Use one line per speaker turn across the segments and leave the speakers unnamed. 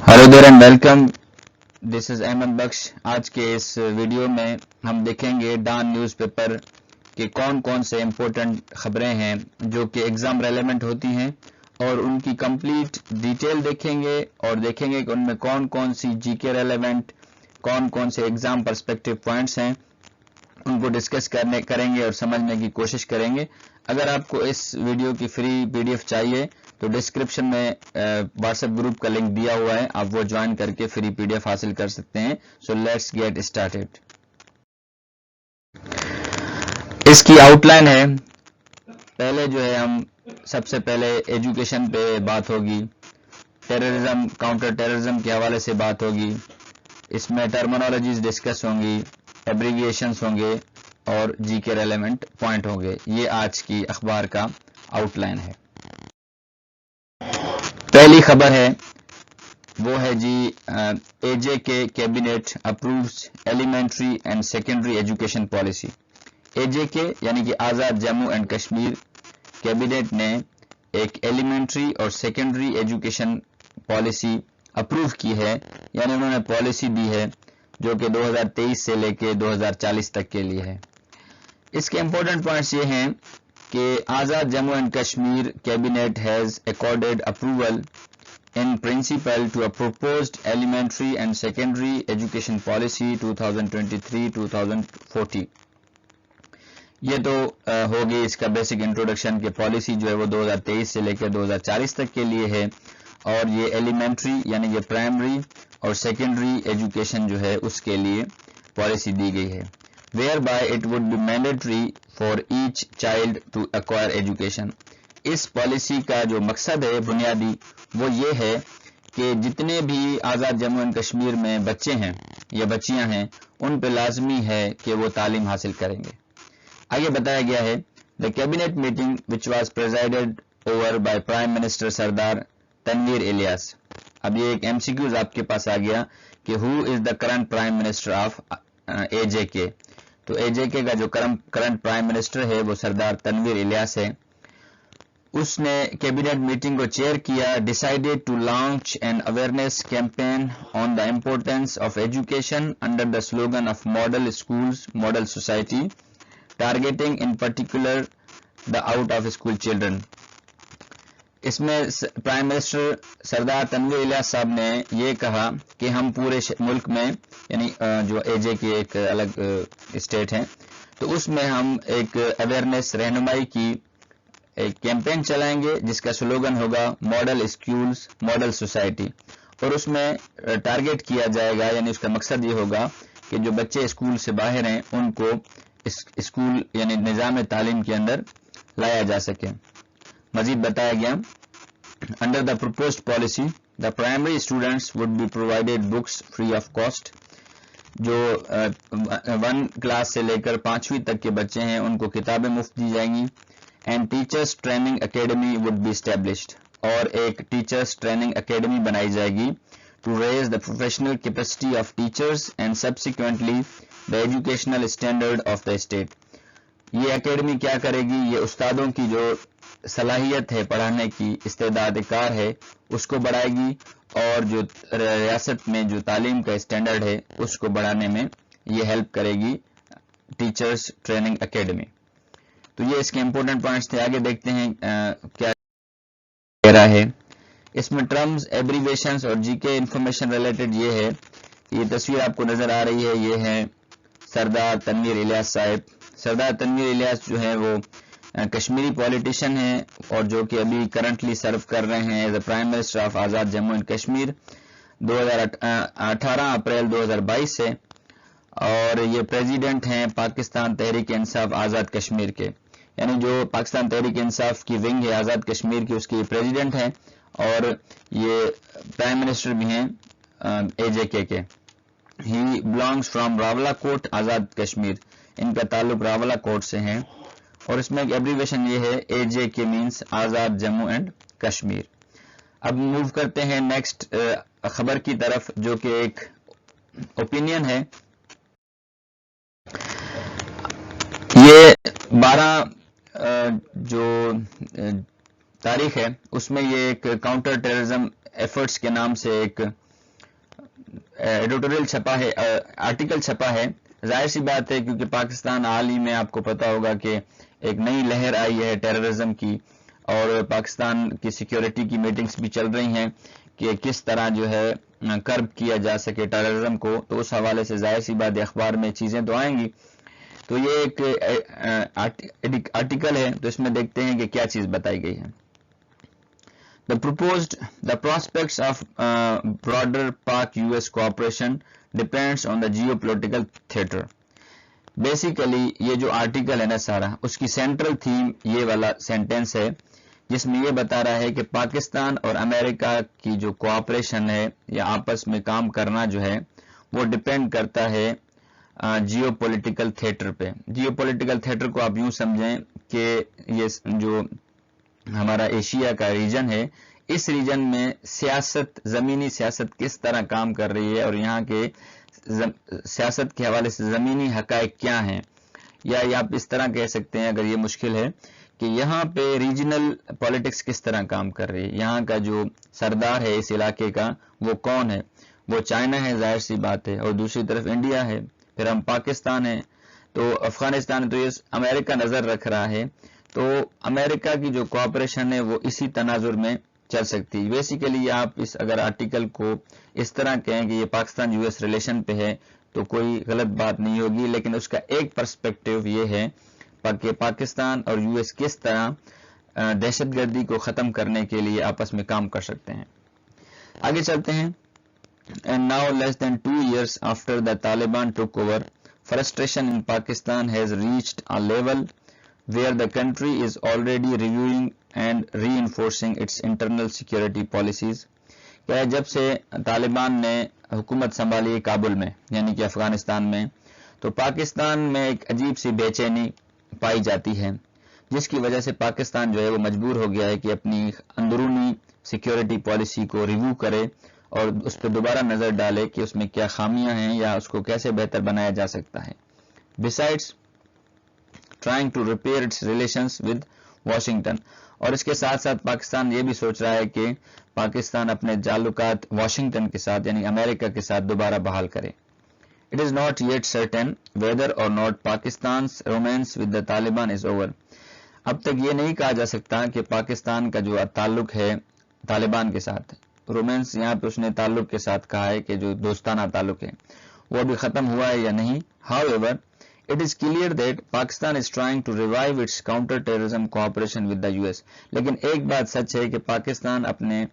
Hello there and welcome, this is Ahmad Bakhsh. आज के इस वीडियो में हम देखेंगे डॉन न्यूज़पेपर के कौन कौन से इम्पोर्टेंट खबरें हैं जो कि एग्ज़ाम रेलेवेंट होती हैं और उनकी कंप्लीट डिटेल देखेंगे और देखेंगे कि उनमें कौन कौन सी जीके रेलेवेंट, कौन कौन से एग्ज़ाम पर्सपेक्टिव पॉइंट्स हैं, उनको डिस्कस करेंगे और समझने की कोशिश करेंगे। अगर आपको इस वीडियो की फ्री पीडीएफ चाहिए तो डिस्क्रिप्शन में व्हाट्सएप ग्रुप का लिंक दिया हुआ है, आप वो ज्वाइन करके फ्री पीडीएफ हासिल कर सकते हैं। So let's get started. इसकी आउटलाइन है, पहले जो है हम सबसे पहले एजुकेशन पे बात होगी, टेररिज्म, काउंटर टेररिज्म के हवाले से बात होगी, इसमें टर्मिनोलॉजीज डिस्कस होंगी, एब्रीविएशंस होंगे और जीके रेलेवेंट पॉइंट होंगे। ये आज की अखबार का आउटलाइन है। पहली खबर है वो है जी, AJK cabinet approves elementary and secondary education policy. AJK यानी कि आज़ाद जम्मू एंड कश्मीर कैबिनेट ने एक एलिमेंट्री और सेकेंडरी एजुकेशन पॉलिसी अप्रूव की है, यानी उन्होंने पॉलिसी दी है जो कि 2023 से लेके 2040 तक के लिए है। इसके इम्पोर्टेंट पॉइंट्स ये हैं कि Azad Jammu and Kashmir cabinet has accorded approval in principle to a proposed elementary and secondary education policy 2023-2040। ये तो होगी इसका बेसिक इंट्रोडक्शन के पॉलिसी जो है वो 2023 से लेकर 2040 तक के लिए है, और ये एलिमेंट्री यानी ये प्राइमरी और सेकेंडरी एजुकेशन जो है उसके लिए पॉलिसी दी गई है। whereby it would be mandatory for each child to acquire education। इस पॉलिसी का जो मकसद है बुनियादी वो ये है कि जितने भी आज़ाद जम्मू एंड कश्मीर में बच्चे हैं या बच्चियां हैं उन पे लाजमी है कि वो तालीम हासिल करेंगे। आगे बताया गया है, the cabinet meeting which was presided over by prime minister Sardar Tanveer Ilyas. अब ये एक एमसीक्यूज आपके पास आ गया कि who is the current prime minister of AJK. तो एजेके का जो करंट प्राइम मिनिस्टर है वो सरदार तनवीर इलियास है। उसने कैबिनेट मीटिंग को चेयर किया। Decided to launch an awareness campaign on the importance of education under the slogan of model schools model society, targeting in particular the out of school children. इसमें prime minister Sardar Tanveer Ilyas साहब ने ये कहा कि हम पूरे मुल्क में, यानी जो एजे की एक अलग स्टेट है, तो उसमें हम एक अवेयरनेस रहनुमाई की एक कैंपेन चलाएंगे जिसका स्लोगन होगा मॉडल स्कूल्स मॉडल सोसाइटी, और उसमें टारगेट किया जाएगा, यानी उसका मकसद ये होगा कि जो बच्चे स्कूल से बाहर हैं उनको स्कूल यानी निज़ाम तालीम के अंदर लाया जा सके। मजीद बताया गया, under the proposed policy the primary students would be provided books free of cost. जो 1 क्लास से लेकर 5वीं तक के बच्चे हैं उनको किताबें मुफ्त दी जाएंगी। And teachers training academy would be established, और एक टीचर्स ट्रेनिंग एकेडमी बनाई जाएगी to raise the professional capacity of teachers and subsequently the educational standard of the state. ये एकेडमी क्या करेगी, ये उस्तादों की जो सलाहियत है पढ़ाने की, इस्तेदाद-ए-कार है, उसको बढ़ाएगी, और जो रियासत में जो तालीम का स्टैंडर्ड है उसको बढ़ाने में ये हेल्प करेगी टीचर्स ट्रेनिंग एकेडमी। तो ये इसके इम्पोर्टेंट पॉइंट्स थे। आगे देखते हैं क्या कह रहा है। इसमें टर्म्स, एब्रीवेशंस और जीके इंफॉर्मेशन रिलेटेड ये है। ये तस्वीर आपको नजर आ रही है, ये है सरदार तनवीर इलियास साहब। सरदार तनवीर इलियास जो है वो कश्मीरी पॉलिटिशियन हैं और जो कि अभी करंटली सर्व कर रहे हैं as a prime minister of Azad Jammu and Kashmir 18 April 2022 से, और ये प्रेसिडेंट हैं पाकिस्तान तहरीक इंसाफ आज़ाद कश्मीर के, यानी जो पाकिस्तान तहरीक इंसाफ की विंग है आज़ाद कश्मीर की, उसके प्रेसिडेंट हैं, और ये प्राइम मिनिस्टर भी हैं एजेके के। He belongs from Rawalakot Azad Kashmir, इनका ताल्लुक रावलाकोट से है, और इसमें एक एब्रीवेशन ये है AJK means Azad Jammu and Kashmir. अब मूव करते हैं नेक्स्ट खबर की तरफ जो कि एक ओपिनियन है। ये 12 जो तारीख है उसमें ये एक काउंटर टेररिज्म एफर्ट्स के नाम से एक ایڈیٹوریل چھپا ہے، آرٹیکل چھپا ہے، ظاہر سی بات ہے کیونکہ پاکستان حال ہی میں آپ کو پتا ہوگا کہ ایک نئی لہر آئی ہے ٹیررزم کی، اور پاکستان کی سیکیورٹی کی میٹنگز بھی چل رہی ہیں کہ کس طرح جو ہے کرب کیا جا سکے ٹیررزم کو، تو اس حوالے سے ظاہر سی بات اخبار میں چیزیں تو آئیں گی. تو یہ ایک آرٹیکل ہے، تو اس میں دیکھتے ہیں کہ کیا چیز بتائی گئی ہے. The prospects of broader Pak-US cooperation depends on the geopolitical theater. Basically یہ جو آرٹیکل ہے نا سارا، اس کی سینٹرل تھیم یہ والا سینٹینس ہے جس میں یہ بتا رہا ہے کہ پاکستان اور امریکہ کی جو کوآپریشن ہے یا آپس میں کام کرنا جو ہے وہ ڈپینڈ کرتا ہے جیو پولیٹیکل تھیٹر پہ. جیو پولیٹیکل تھیٹر کو آپ یوں سمجھیں کہ یہ جو ہمارا ایشیا کا ریجن ہے، اس ریجن میں سیاست، زمینی سیاست کس طرح کام کر رہی ہے، اور یہاں کے سیاست کے حوالے سے زمینی حقائق کیا ہیں، یا آپ اس طرح کہہ سکتے ہیں اگر یہ مشکل ہے کہ یہاں پہ ریجنل پالیٹکس کس طرح کام کر رہی ہے. یہاں کا جو سردار ہے اس علاقے کا وہ کون ہے؟ وہ چائنا ہے، ظاہر سی بات ہے، اور دوسری طرف انڈیا ہے، پھر ہم پاکستان ہیں، تو افغانستان ہے، تو یہ امریکہ نظر رکھ رہا ہے. تو امریکہ کی جو کوآپریشن ہے وہ اسی تناظر میں چل سکتی ہے. بیسیکلی آپ اس اگر آرٹیکل کو اس طرح کہیں کہ یہ پاکستان یو ایس ریلیشن پہ ہے تو کوئی غلط بات نہیں ہوگی، لیکن اس کا ایک پرسپیکٹیو یہ ہے کہ پاکستان اور یو ایس کس طرح دہشت گردی کو ختم کرنے کے لیے آپس میں کام کر سکتے ہیں. آگے چلتے ہیں. And now less than 2 years after the Taliban took over, frustration in Pakistan has reached a level where the country is already reviewing and reinforcing its internal security policies. کہ جب سے طالبان نے حکومت سنبھالی کابل میں یعنی کہ افغانستان میں، تو پاکستان میں ایک عجیب سی بے چینی پائی جاتی ہے، جس کی وجہ سے پاکستان جو ہے وہ مجبور ہو گیا ہے کہ اپنی اندرونی سیکیورٹی پالیسی کو ریویو کرے اور اس پہ دوبارہ نظر ڈالے کہ اس میں کیا خامیاں ہیں یا اس کو کیسے بہتر بنایا جا سکتا ہے. Besides trying to repair its relations with Washington. اور اس کے ساتھ ساتھ پاکستان یہ بھی سوچ رہا ہے کہ پاکستان اپنے تعلقات واشنگٹن کے ساتھ یعنی امریکہ کے ساتھ دوبارہ بحال کرے. It is not yet certain whether or not Pakistan's romance with the Taliban is over. اب تک یہ نہیں کہا جا سکتا کہ پاکستان کا جو تعلق ہے طالبان کے ساتھ، رومانس یہاں پہ اس نے تعلق کے ساتھ کہا ہے کہ جو دوستانہ تعلق ہے وہ ابھی ختم ہوا ہے یا نہیں. However, it is clear that Pakistan is trying to revive its counter-terrorism cooperation with the US. لیکن ایک بات سچ ہے کہ پاکستان اپنے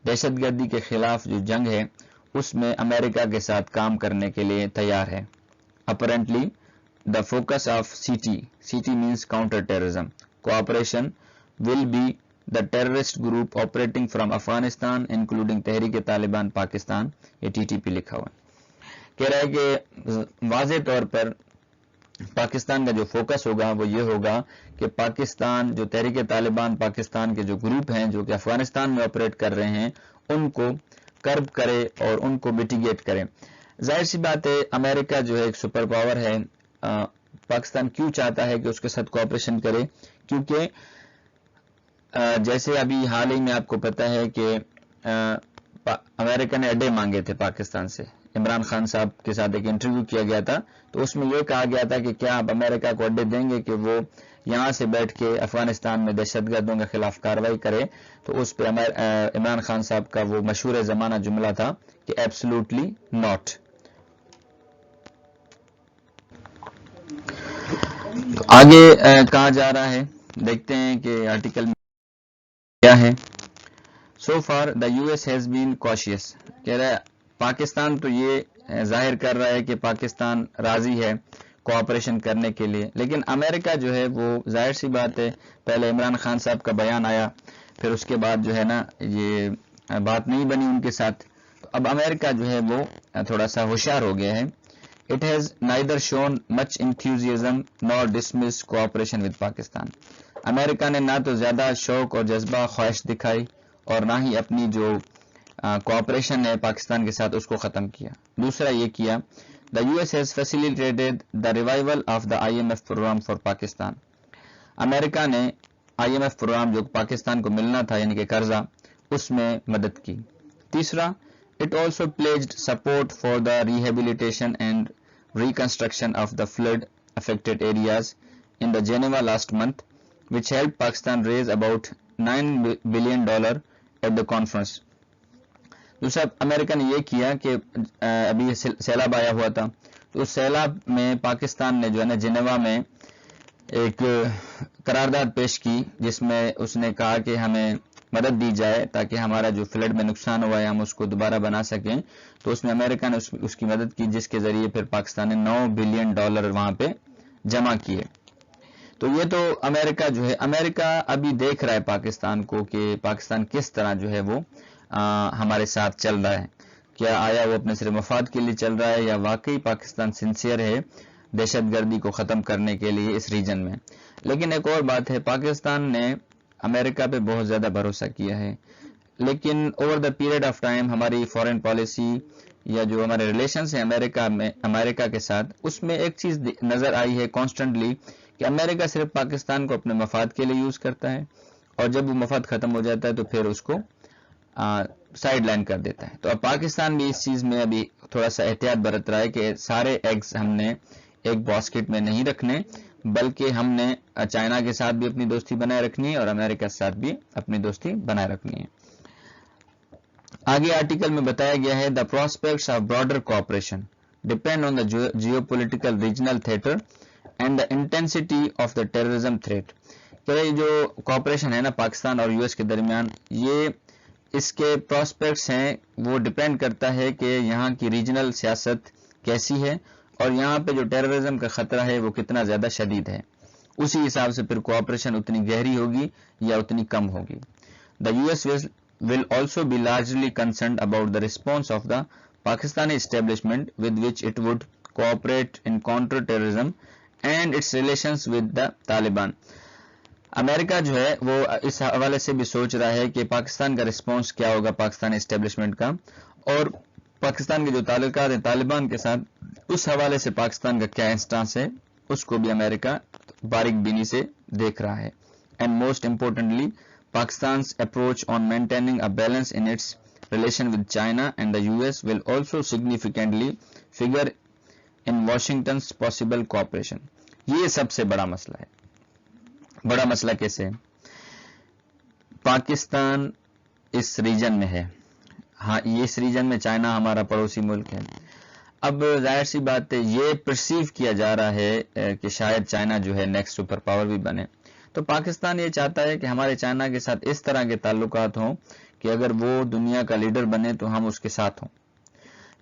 دہشت گردی کے خلاف جو جنگ ہے اس میں امریکہ کے ساتھ کام کرنے کے لیے تیار ہے. Apparently, the focus of CT means counter-terrorism cooperation will be the terrorist group operating from Afghanistan including تحریک طالبان پاکستان. یہ TTP لکھا ہوا کہہ رہا ہے کہ واضح طور پر پاکستان کا جو فوکس ہوگا وہ یہ ہوگا کہ پاکستان جو تحریک طالبان پاکستان کے جو گروپ ہیں جو کہ افغانستان میں آپریٹ کر رہے ہیں ان کو کرب کرے اور ان کو میٹیگیٹ کرے. ظاہر سی بات ہے امریکہ جو ہے ایک سپر پاور ہے، پاکستان کیوں چاہتا ہے کہ اس کے ساتھ کوآپریشن کرے؟ کیونکہ جیسے ابھی حال ہی میں آپ کو پتہ ہے کہ امریکہ نے اڈے مانگے تھے پاکستان سے. عمران خان صاحب کے ساتھ ایک انٹرویو کیا گیا تھا تو اس میں یہ کہا گیا تھا کہ کیا آپ امریکہ کو اڈے دیں گے کہ وہ یہاں سے بیٹھ کے افغانستان میں دہشت گردوں کے خلاف کارروائی کرے؟ تو اس پہ عمران خان صاحب کا وہ مشہور زمانہ جملہ تھا کہ ایبسلوٹلی ناٹ. آگے کہا جا رہا ہے، دیکھتے ہیں کہ آرٹیکل میں کیا ہے. So far the US has been cautious. کہہ رہا ہے پاکستان تو یہ ظاہر کر رہا ہے کہ پاکستان راضی ہے کوآپریشن کرنے کے لیے، لیکن امریکہ جو ہے وہ ظاہر سی بات ہے پہلے عمران خان صاحب کا بیان آیا، پھر اس کے بعد جو ہے نا یہ بات نہیں بنی ان کے ساتھ، تو اب امریکہ جو ہے وہ تھوڑا سا ہوشیار ہو گیا ہے. It has neither shown much enthusiasm nor dismissed cooperation with Pakistan. امریکہ نے نہ تو زیادہ شوق اور جذبہ خواہش دکھائی اور نہ ہی اپنی جو کوآپریشن ہے پاکستان کے ساتھ اس کو ختم کیا. دوسرا یہ کیا the US has facilitated the revival of the IMF program for Pakistan. امریکہ نے IMF پروگرام جو پاکستان کو ملنا تھا یعنی کہ قرضہ، اس میں مدد کی. تیسرا It also pledged support for the rehabilitation and reconstruction of the flood affected areas in the Geneva last month, which helped Pakistan raise about $9 billion at the conference. दूसरा अमेरिका ने ये किया कि अभी सैलाब आया हुआ था, तो उस सैलाब में पाकिस्तान ने जो है ना जिनेवा में एक करारदाद पेश की जिसमें उसने कहा कि हमें मदद दी जाए ताकि हमारा जो फ्लड में नुकसान हुआ है हम उसको दोबारा बना सकें। तो उसमें अमेरिका ने उसकी मदद की, जिसके जरिए फिर पाकिस्तान ने $9 बिलियन वहां पे जमा किए। तो ये तो अमेरिका जो है, अमेरिका अभी देख रहा है पाकिस्तान को कि पाकिस्तान किस तरह जो है वो हमारे साथ चल रहा है। क्या आया वो अपने सिर्फ मफाद के लिए चल रहा है या वाकई पाकिस्तान सिंसियर है दहशतगर्दी को ख़त्म करने के लिए इस रीजन में। लेकिन एक और बात है, पाकिस्तान ने अमेरिका पे बहुत ज़्यादा भरोसा किया है, लेकिन over the period of time हमारी फॉरेन पॉलिसी या जो हमारे रिलेशंस हैं अमेरिका के साथ, उसमें एक चीज़ नज़र आई है कॉन्स्टेंटली कि अमेरिका सिर्फ पाकिस्तान को अपने मफाद के लिए यूज़ करता है और जब वो मफाद ख़त्म हो जाता है तो फिर उसको साइड लाइन कर देता है। तो अब पाकिस्तान भी इस चीज़ में अभी थोड़ा सा एहतियात बरत रहा है कि सारे एग्स हमने एक बास्केट में नहीं रखने, बल्कि हमने चाइना के साथ भी अपनी दोस्ती बनाए रखनी है और अमेरिका के साथ भी अपनी दोस्ती बनाए रखनी है। आगे आर्टिकल में बताया गया है, the prospects of broader cooperation depend on the geopolitical regional theatre and the intensity of the terrorism threat. तो जो कोऑपरेशन है ना पाकिस्तान और यूएस के दरमियान, ये इसके प्रोस्पेक्ट्स हैं वो डिपेंड करता है कि यहाँ की रीजनल सियासत कैसी है और यहाँ पे जो टेररिज्म का खतरा है वो कितना ज़्यादा शदीद है, उसी हिसाब से फिर कोऑपरेशन उतनी गहरी होगी या उतनी कम होगी। The US will also be largely concerned about the response of the Pakistani establishment with which it would cooperate in counter-terrorism and its relations with the Taliban. America जो है वो इस हवाले से भी सोच रहा है कि पाकिस्तान का रिस्पॉन्स क्या होगा पाकिस्तानी एस्टेब्लिशमेंट का, और पाकिस्तान के जो ताल्लुकात हैं तालिबान के साथ, उस हवाले से पाकिस्तान का क्या इंस्टांस है उसको भी अमेरिका बारीक बीनी से देख रहा है। And most importantly, Pakistan's approach on maintaining a balance in its relation with China and the US will also significantly figure in Washington's possible cooperation. ये सबसे बड़ा मसला है। बड़ा मसला कैसे? पाकिस्तान इस रीजन में है, हाँ ये इस रीजन में चाइना हमारा पड़ोसी मुल्क है। अब जाहिर सी बात है ये परसीव किया जा रहा है कि शायद चाइना जो है नेक्स्ट सुपर पावर भी बने, तो पाकिस्तान ये चाहता है कि हमारे चाइना के साथ इस तरह के ताल्लुकात हों कि अगर वो दुनिया का लीडर बने तो हम उसके साथ हों।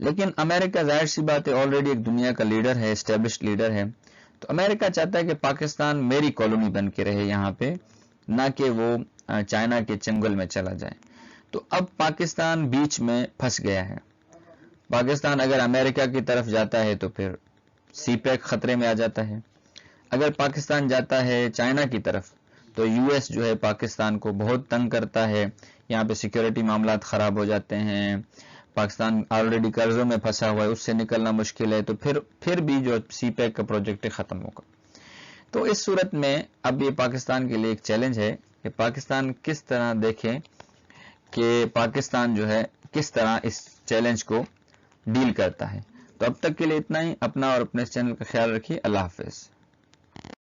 लेकिन अमेरिका जाहिर सी बात है ऑलरेडी एक दुनिया का लीडर है, एस्टेब्लिश्ड लीडर है, तो अमेरिका चाहता है कि पाकिस्तान मेरी कॉलोनी बन के रहे यहाँ पे, ना कि वो चाइना के चंगुल में चला जाए। तो अब पाकिस्तान बीच में फंस गया है। पाकिस्तान अगर अमेरिका की तरफ जाता है तो फिर सीपैक खतरे में आ जाता है, अगर पाकिस्तान जाता है चाइना की तरफ तो यूएस जो है पाकिस्तान को बहुत तंग करता है, यहाँ पे सिक्योरिटी मामला ख़राब हो जाते हैं, पाकिस्तान ऑलरेडी कर्जों में फंसा हुआ है, उससे निकलना मुश्किल है, तो फिर भी जो सीपैक का प्रोजेक्ट है ख़त्म होगा। तो इस सूरत में अब ये पाकिस्तान के लिए एक चैलेंज है कि पाकिस्तान किस तरह देखे कि पाकिस्तान जो है किस तरह इस चैलेंज को डील करता है। तो अब तक के लिए इतना ही। अपना और अपने चैनल का ख्याल रखिए। अल्लाह हाफिज़।